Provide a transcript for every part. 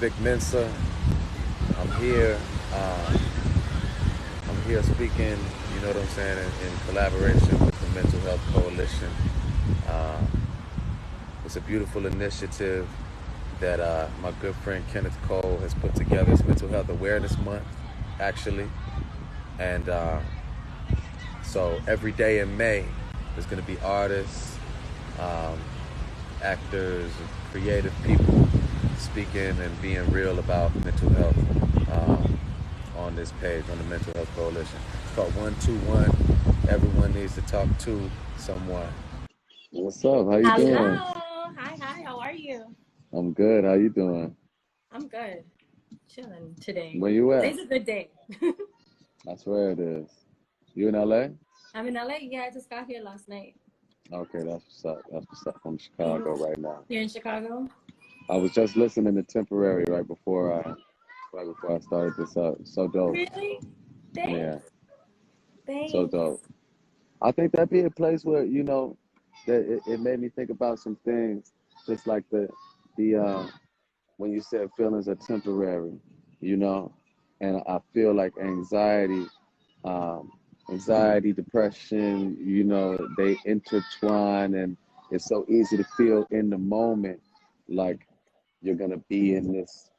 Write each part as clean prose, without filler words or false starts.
Vic Mensa. I'm here. Um, I'm here speaking, you know what I'm saying, in collaboration with the Mental Health Coalition. Uh, it's a beautiful initiative that my good friend Kenneth Cole has put together. It's Mental Health Awareness Month, actually. And so every day in May, there's going to be artists, um, actors, creative people speaking and being real about mental health on this page, on the Mental Health Coalition. It's called 121. Everyone needs to talk to someone. What's up? How you doing? Hello. Hi. How are you? I'm good. How you doing? I'm good. Chilling today. Where you at? Today's a good day. I swear it is. You in LA? I'm in LA. Yeah, I just got here last night. Okay, that's what's up. That's what's up. I'm in Chicago right now. You're in Chicago? I was just listening to Temporary right before I started this up. So dope. Really? Thanks. Yeah, so Thanks. dope. I think that'd be a place where, that it made me think about some things, just like the when you said feelings are temporary, you know, and I feel like um, anxiety, depression, they intertwine, and it's so easy to feel in the moment like you're gonna be in this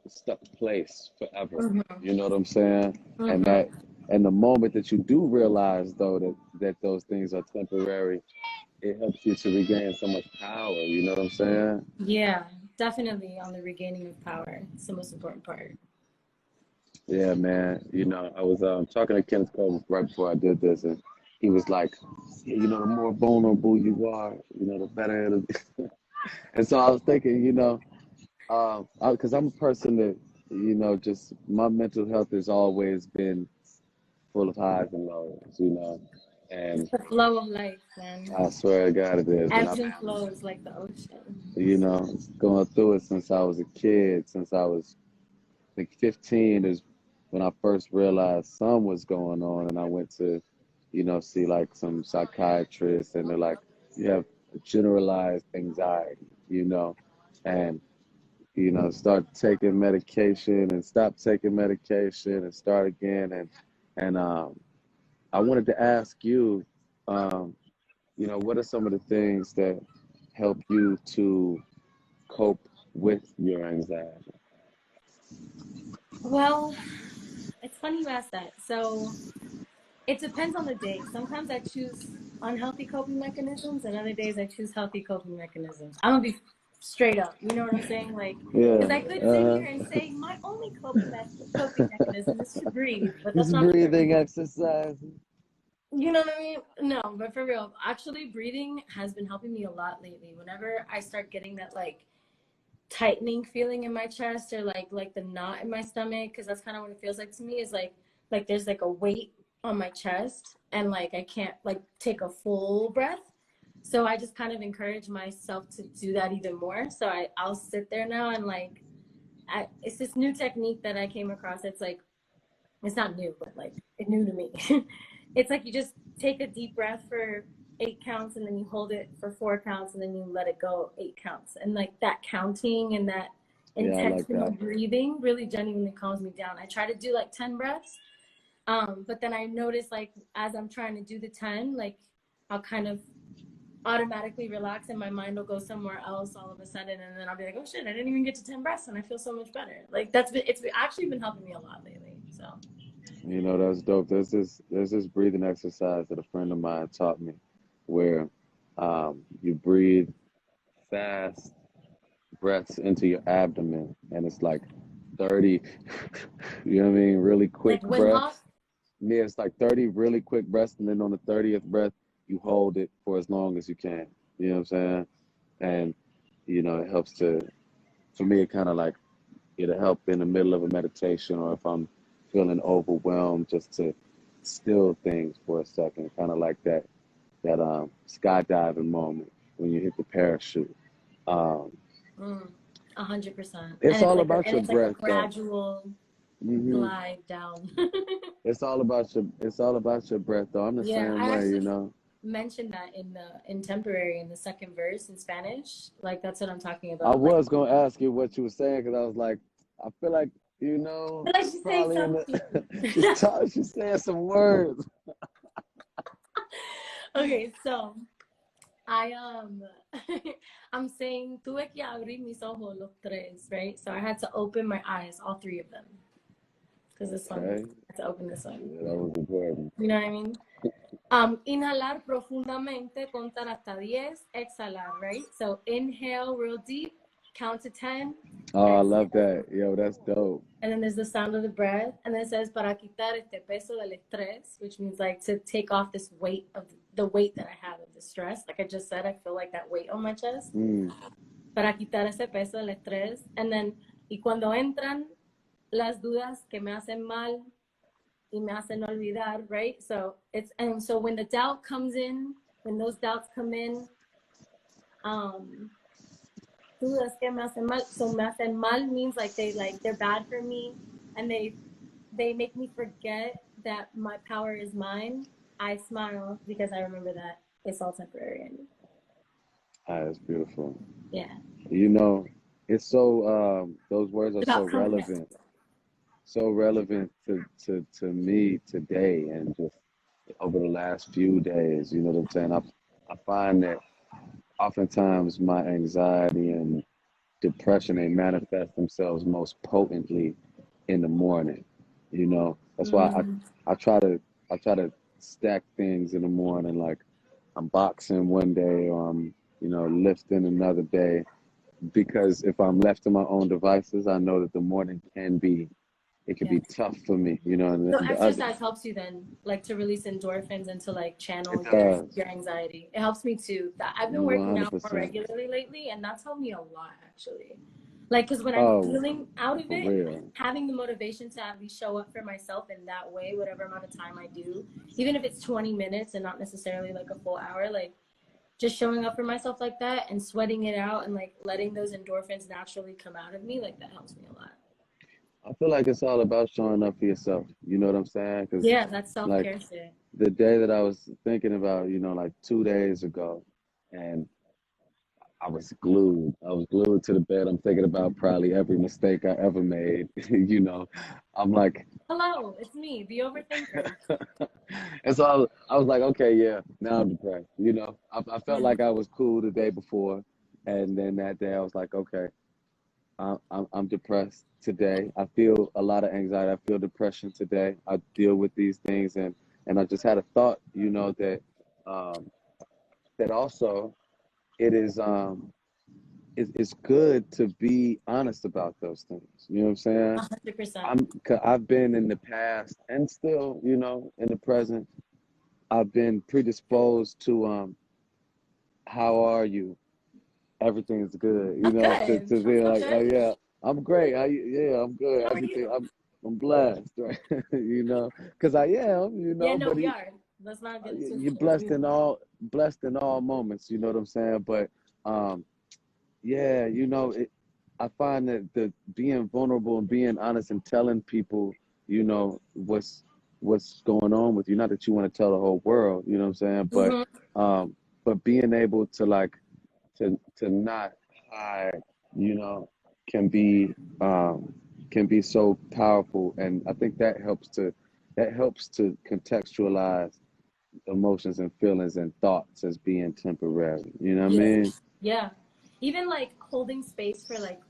stuck place forever. Mm-hmm. You know what I'm saying? And Mm-hmm. that, and the moment that you do realize though that those things are temporary, it helps you to regain so much power. You know what I'm saying? Yeah, definitely on the regaining of power. It's the most important part. Yeah, man. I was talking to Kenneth Cole right before I did this, and he was like, the more vulnerable you are, the better it'll be. And so I was thinking, because I'm a person that, just my mental health has always been full of highs and lows, and It's the flow of life, man. I swear to God it is. And Ebbs I've and flows like the ocean. going through it since I was a kid, since I was, I think 15 is when I first realized something was going on, and I went to, see like some psychiatrists, and they're like, you have generalized anxiety, and start taking medication and stop taking medication and start again, and I wanted to ask you, um, what are some of the things that help you to cope with your anxiety? Well, it's funny you ask that. So it depends on the day. Sometimes I choose unhealthy coping mechanisms, and other days I choose healthy coping mechanisms. I'm gonna be straight up. You know what I'm saying? Like, Yeah. because I could sit here and say my only coping mechanism is to breathe, but that's Just not true. breathing exercise. You know what I mean? No, but for real, actually, breathing has been helping me a lot lately. Whenever I start getting that like tightening feeling in my chest, or like the knot in my stomach, because that's kind of what it feels like to me, is like there's like a weight on my chest, and like I can't like take a full breath. So I just kind of encourage myself to do that even more. So I'll sit there now, and like it's this new technique that I came across. It's like, it's not new, but like it's new to me. It's like you just take a deep breath for 8 counts, and then you hold it for 4 counts, and then you let it go 8 counts. And like that counting and that Yeah, I like intentional that. breathing really genuinely calms me down. I try to do like 10 breaths. But then I notice, like, as I'm trying to do the 10, like I'll kind of automatically relax, and my mind will go somewhere else all of a sudden, and then I'll be like, oh shit, I didn't even get to 10 breaths, and I feel so much better. Like it's actually been helping me a lot lately. So That's dope. There's this breathing exercise that a friend of mine taught me, where you breathe fast breaths into your abdomen, and it's like 30, you know what I mean, really quick like Wim Hof. breaths. Yeah, it's like 30 really quick breaths, and then on the 30th breath, you hold it for as long as you can. You know what I'm saying? And, it helps for me, it kind of like, it'll help in the middle of a meditation, or if I'm feeling overwhelmed, just to still things for a second, kind of like that skydiving moment when you hit the parachute. Um, 100%. it's all about your It's like a breath, though. gradual Hmm. glide down. It's all about your breath, though. I'm the Yeah, same I way, actually mentioned that in temporary in the second verse in Spanish. Like that's what I'm talking I about. Like, was gonna ask you what you were saying because I was like, I feel like I feel like she's saying probably in something. the she's saying some words. Okay, so I I'm saying tuve que abrir mis ojos los tres, right? So I had to open my eyes, all three of them, because this one Okay, I had to open this one. yeah, that was important. You know what I mean? Inhalar profundamente, contar hasta 10, exhalar, right? So inhale real deep, count to 10, Oh, I love exhale. that. Yo, that's dope. And then there's the sound of the breath. And then it says, para quitar este peso del estrés, which means like to take off this weight of the weight that I have of the stress. Like I just said, I feel like that weight on my chest. Mm. Para quitar ese peso del estrés. And then, y cuando entran las dudas que me hacen mal, y me hacen olvidar, right? So it's, and so when the doubt comes in, when those doubts come in, dudas que me hacen mal. So me hacen mal means like they're bad for me, and they make me forget that my power is mine. I smile because I remember that it's all temporary. And Ah, that's beautiful. yeah, You know, it's so those words are it's so about coming back. relevant to me today and just over the last few days. You know what I'm saying? I find that oftentimes my anxiety and depression they manifest themselves most potently in the morning. You know, that's why Mm, I try to stack things in the morning. Like I'm boxing one day or I'm lifting another day because if I'm left to my own devices, I know that the morning it can yeah. be tough for me. You know, and So the other exercise helps you then, like to release endorphins and to like it channel does your anxiety. It helps me too. That I've been working out more 100%. regularly lately, and that's helped me a lot actually. Like, because when I'm Oh, feeling out of for it, real. having the motivation to at least show up for myself in that way, whatever amount of time I do, even if it's 20 minutes and not necessarily like a full hour, like just showing up for myself like that and sweating it out and like letting those endorphins naturally come out of me, like that helps me a lot. I feel like it's all about showing up for yourself. You know what I'm saying? Because Yeah, that's self like care shit. the day that I was thinking about, like 2 days ago, and I was glued. I was glued to the bed. I'm thinking about probably every mistake I ever made. I'm like, Hello, it's me, the overthinker. and so I was like, okay, yeah, now I'm depressed. I felt Yeah. like I was cool the day before, and then that day I was like, okay, I'm depressed today. I feel a lot of anxiety. I feel depression today. I deal with these things, and I just had a thought, um, that also it is it's good to be honest about those things. You know what I'm saying? 100%. 'Cause I've been in the past and still, in the present, I've been predisposed to how are you? Everything's good, I'm to good. I'm be so like, oh good. yeah, I'm great. Yeah, I'm good. How are Everything, you? I'm blessed, right? Because I am, Yeah, no, but we are. Let's not get it you're twisted. We are. blessed in all moments. You know what I'm saying? But um, yeah, I find that the being vulnerable and being honest and telling people, what's going on with you. Not that you want to tell the whole world, you know what I'm saying? Mm-hmm. But being able to like to not hide, you know, can be um, can be so powerful, and I think that helps to contextualize emotions and feelings and thoughts as being temporary. You know what I Yeah. mean? Yeah. Even like holding space for like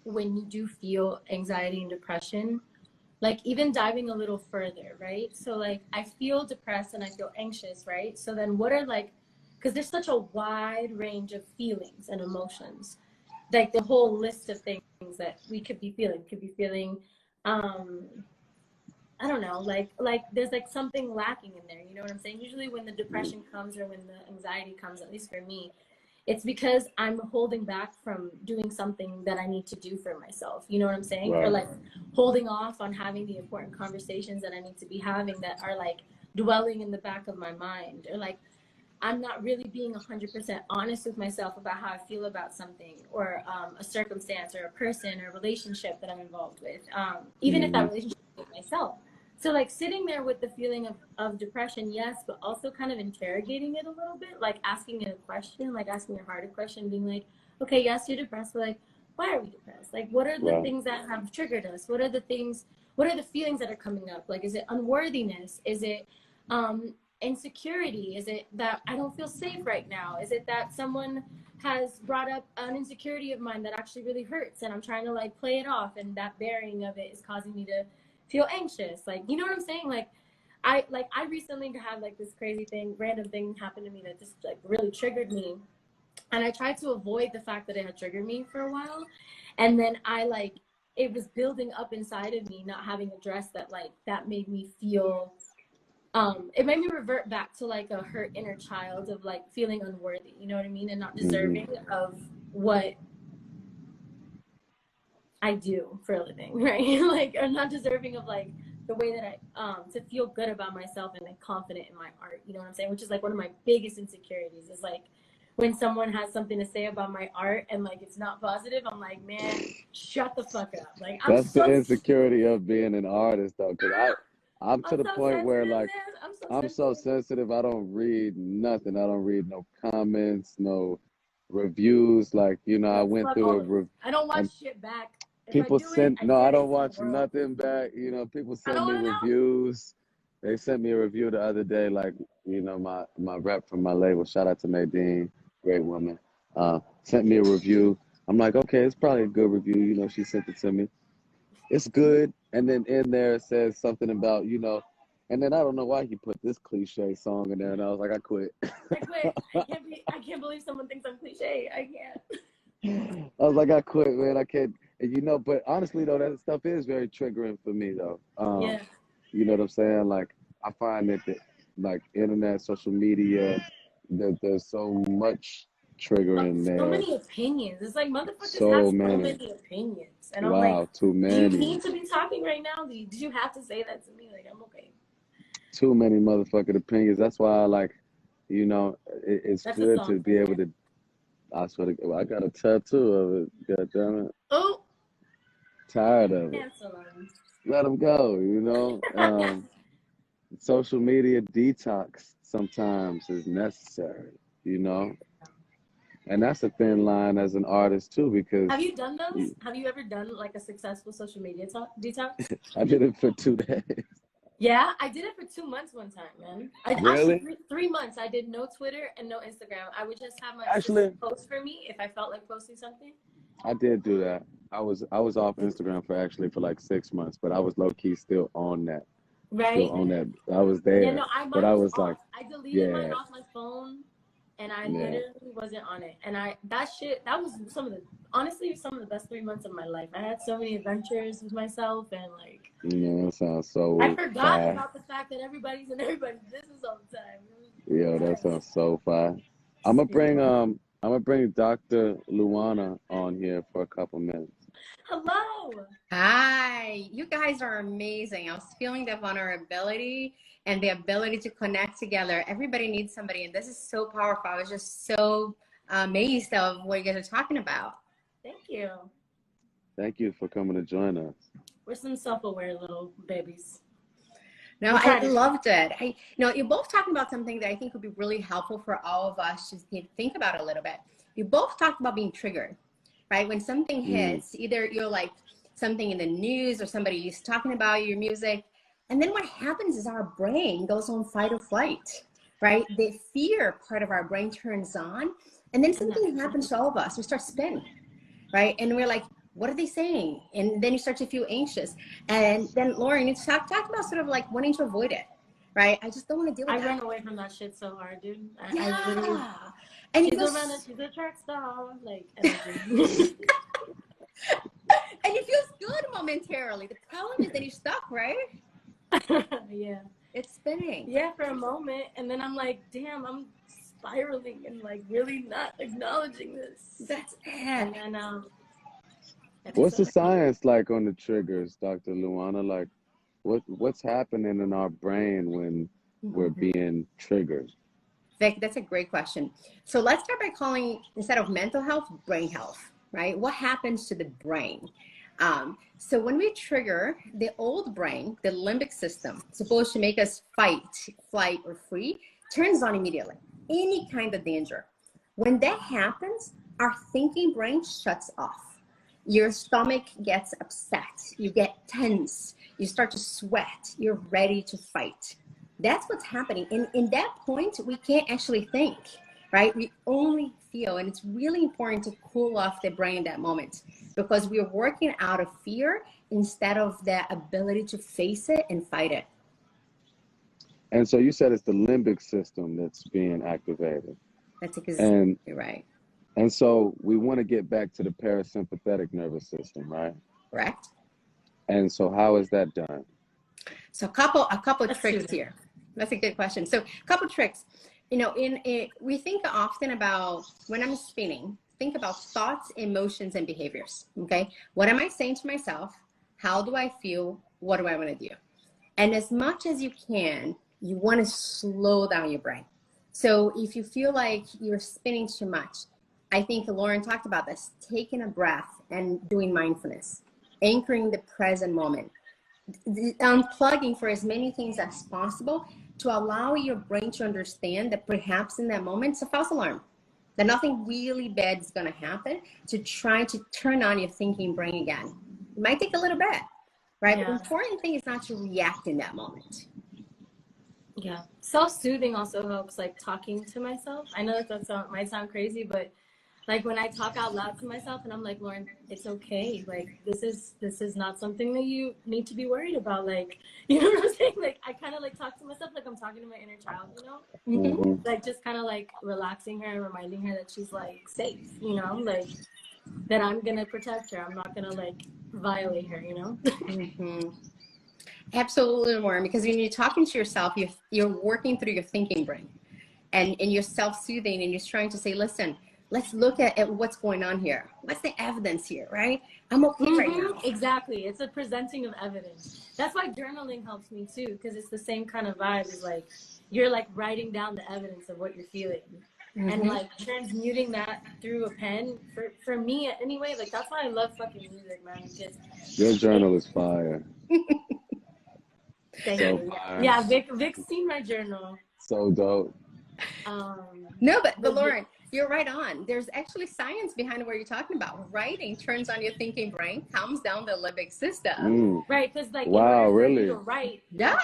when you do feel anxiety and depression, like even diving a little further, right? So like I feel depressed and I feel anxious, right? So then what are like, because there's such a wide range of feelings and emotions, like the whole list of things that we could be feeling, um, I don't know, like there's like something lacking in there. You know what I'm saying? Usually when the depression comes or when the anxiety comes, at least for me, it's because I'm holding back from doing something that I need to do for myself. You know what I'm saying? Or Right. like holding off on having the important conversations that I need to be having that are like dwelling in the back of my mind. Or like I'm not really being 100% honest with myself about how I feel about something or a circumstance or a person or a relationship that I'm involved with. Even if that Hmm. relationship is with myself. So like sitting there with the feeling of depression, yes, but also kind of interrogating it a little bit, like asking it a question, like asking a harder question, being like, okay, yes, you're depressed, but like, why are we depressed? Like, what are the Right. things that have triggered us? What are the things, what are the feelings that are coming up? Like, is it unworthiness? Is it insecurity? Is it that I don't feel safe right now? Is it that someone has brought up an insecurity of mine that actually really hurts and I'm trying to like play it off, and that bearing of it is causing me to feel anxious? Like, you know what I'm saying? Like I recently had like this crazy thing, random thing happen to me that just like really triggered me, and I tried to avoid the fact that it had triggered me for a while, and then I like it was building up inside of me, not having addressed that. Like that made me feel it made me revert back to like a hurt inner child of like feeling unworthy, you know what I mean, and not deserving of what I do for a living, right? Like, or not deserving of like the way that I to feel good about myself and like confident in my art, you know what I'm saying? Which is like one of my biggest insecurities is like when someone has something to say about my art and like it's not positive, I'm like, man, shut the fuck up. Like That's the insecurity of being an artist, though, because I'm to I'm the so point where sensitive, like man. I'm so I'm so sensitive. sensitive. I don't read nothing. I don't read no comments, no reviews. Like, you know, I Yeah, went fuck through all a of it. I don't watch and shit back. If I people do it, sent I no, I send it don't to the watch world. nothing back. You know, people I send don't me want to know. reviews. They sent me a review the other day, like, you know, my rep from my label, shout out to Nadine, great woman, sent me a review. I'm like, okay, it's probably a good review. You know, she sent it to me. It's good. And then in there it says something about, you know, and then I don't know why he put this cliche song in there, and I was like, I quit. I quit. I can't believe someone thinks I'm cliche. I can't. I was like, I quit, man. I can't. And you know, but honestly though, that stuff is very triggering for me though. Yeah. You know what I'm saying? Like, I find that like internet, social media, that there's so much triggering So there. many opinions. It's like motherfuckers have So so many. many opinions. And I'm like, Wow, too do you many. need to be talking right now? Did you have to say that to me? Like, I'm okay. Too many motherfucking opinions. That's why I like, you know, it's That's a good song to for be able there. to. I swear to God, I got a tattoo of it. God damn it. Oh, Tired of it. cancel them. Let them go, you know. Social media detox sometimes is necessary, you know. And that's a thin line as an artist too, Have because you done those? Have you ever done like a successful social media detox? I did it for 2 days. Yeah, I did it for 2 months one time, man. I actually Really? 3 months. I did no Twitter and no Instagram. I would just have my Actually, assistant post for me if I felt like posting something. I did do that. I was off Instagram for like 6 months, but I was low key still Right? on that. I was Yeah, there, no, but mine I was was like, off. I deleted mine yeah, off my phone, and I yeah, literally wasn't on it. And that shit, that was honestly, some of the best 3 months of my life. I had so many adventures with myself, and like, you know, that sounds I so forgot fire. about the fact that everybody's in everybody's business all the time. It Yo, was that nuts. sounds so fire. I'm gonna bring Yeah. Dr. Luana on here for a couple minutes. Hello. Hi, you guys are amazing. I was feeling the vulnerability and the ability to connect together. Everybody needs somebody, and this is so powerful. I was just so amazed of what you guys are talking about. Thank you. Thank you for coming to join us. We're some self-aware little babies. No, We I try to. loved it. You're both talking about something that I think would be really helpful for all of us to think about a little bit. You both talked about being triggered, right? When something Mm, hits, either you're like something in the news or somebody is talking about your music, and then what happens is our brain goes on fight or flight, right? The fear part of our brain turns on, and then something happens to all of us. We start spinning, right? And we're like, what are they saying? And then you start to feel anxious. And then Lauren, you talked about sort of like wanting to avoid it, right? I just don't want to deal with I that. run away from that shit so hard, dude. I literally. Yeah. And you She's feel a runner. She's a track star. Like energy. and it feels good momentarily. The problem is that you're stuck, right? Yeah. It's spinning. Yeah, for a moment, and then I'm like, damn, I'm spiraling and like really not acknowledging this. That's And it. then What's the episode. science like on the triggers, Dr. Luana? Like, what's happening in our brain when we're being triggered? Vic, that's a great question. So let's start by calling, instead of mental health, brain health, right? What happens to the brain? So when we trigger the old brain, the limbic system, supposed to make us fight, flight, or free, turns on immediately. Any kind of danger. When that happens, our thinking brain shuts off. Your stomach gets upset. You get tense. You start to sweat. You're ready to fight. That's what's happening. And in that point, we can't actually think, right? We only feel, and it's really important to cool off the brain in that moment because we're working out of fear instead of the ability to face it and fight it. And so you said it's the limbic system that's being activated. That's exactly right. And so we want to get back to the parasympathetic nervous system, right? Correct. And so how is that done? So a couple of tricks here. That's a good question. So a couple tricks. You know, we think often about when I'm spinning, think about thoughts, emotions, and behaviors. Okay. What am I saying to myself? How do I feel? What do I want to do? And as much as you can, you want to slow down your brain. So if you feel like you're spinning too much, I think Lauren talked about this, taking a breath and doing mindfulness, anchoring the present moment, unplugging for as many things as possible to allow your brain to understand that perhaps in that moment it's a false alarm, that nothing really bad is going to happen, to try to turn on your thinking brain again. It might take a little bit, right? Yeah. But the important thing is not to react in that moment. Yeah. Self-soothing also helps, like talking to myself. I know that might sound crazy, but like when I talk out loud to myself and I'm like, Lauren, it's okay. Like, this is not something that you need to be worried about. Like, you know what I'm saying? Like, I kind of like talk to myself like I'm talking to my inner child, you know? Mm-hmm. Like, just kind of like relaxing her and reminding her that she's like safe, you know? Like, that I'm going to protect her. I'm not going to like violate her, you know? Mm-hmm. Absolutely, Lauren, because when you're talking to yourself, you're working through your thinking brain and you're self-soothing and you're trying to say, listen, let's look at what's going on here. What's the evidence here, right? I'm okay right now. Exactly. It's a presenting of evidence. That's why journaling helps me too, because it's the same kind of vibe. It's like you're like writing down the evidence of what you're feeling. Mm-hmm. And like transmuting that through a pen for me anyway, like that's why I love fucking music, man. Because your journal is fire. Thank you. Fire. Yeah, Vic's seen my journal. So dope. No, but Lauren, you're right on. There's actually science behind what you're talking about. Writing turns on your thinking brain, calms down the limbic system. Right, because like wow, really? To write, yeah,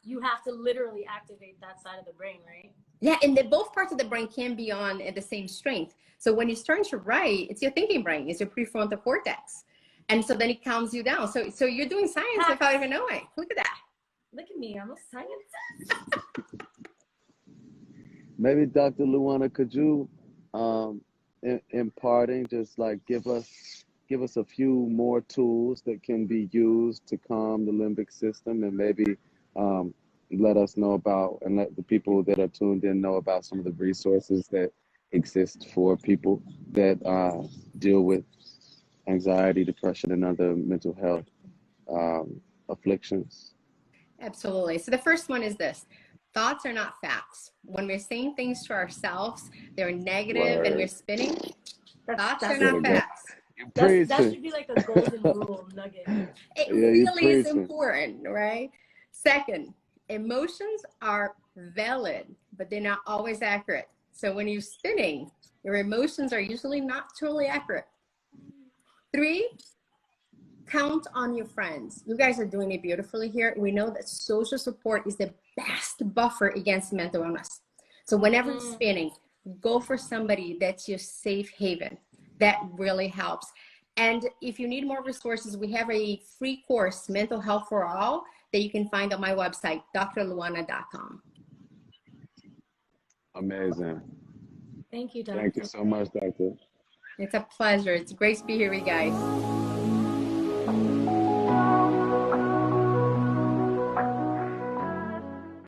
you have to literally activate that side of the brain, right? Yeah, and both parts of the brain can be on at the same strength. So when you start to write, it's your thinking brain, it's your prefrontal cortex, and so then it calms you down. So you're doing science without even knowing. Look at that. Look at me, I'm a scientist. Maybe Dr. Luana, could you, in parting, just like give us a few more tools that can be used to calm the limbic system, and maybe let us know about, and let the people that are tuned in know about some of the resources that exist for people that deal with anxiety, depression, and other mental health afflictions. Absolutely. So the first one is this. Thoughts are not facts. When we're saying things to ourselves, they're negative. Word. And we're spinning, thoughts are not facts. That should be like a golden rule nugget. It really is important, right? Second, emotions are valid, but they're not always accurate. So when you're spinning, your emotions are usually not totally accurate. 3, count on your friends. You guys are doing it beautifully here. We know that social support is the best buffer against mental illness. So whenever it's spinning, go for somebody that's your safe haven. That really helps. And if you need more resources, we have a free course, Mental Health for All, that you can find on my website, drluana.com. Amazing. Thank you, Doctor. Thank you so much, Doctor. It's a pleasure. It's great to be here with you guys.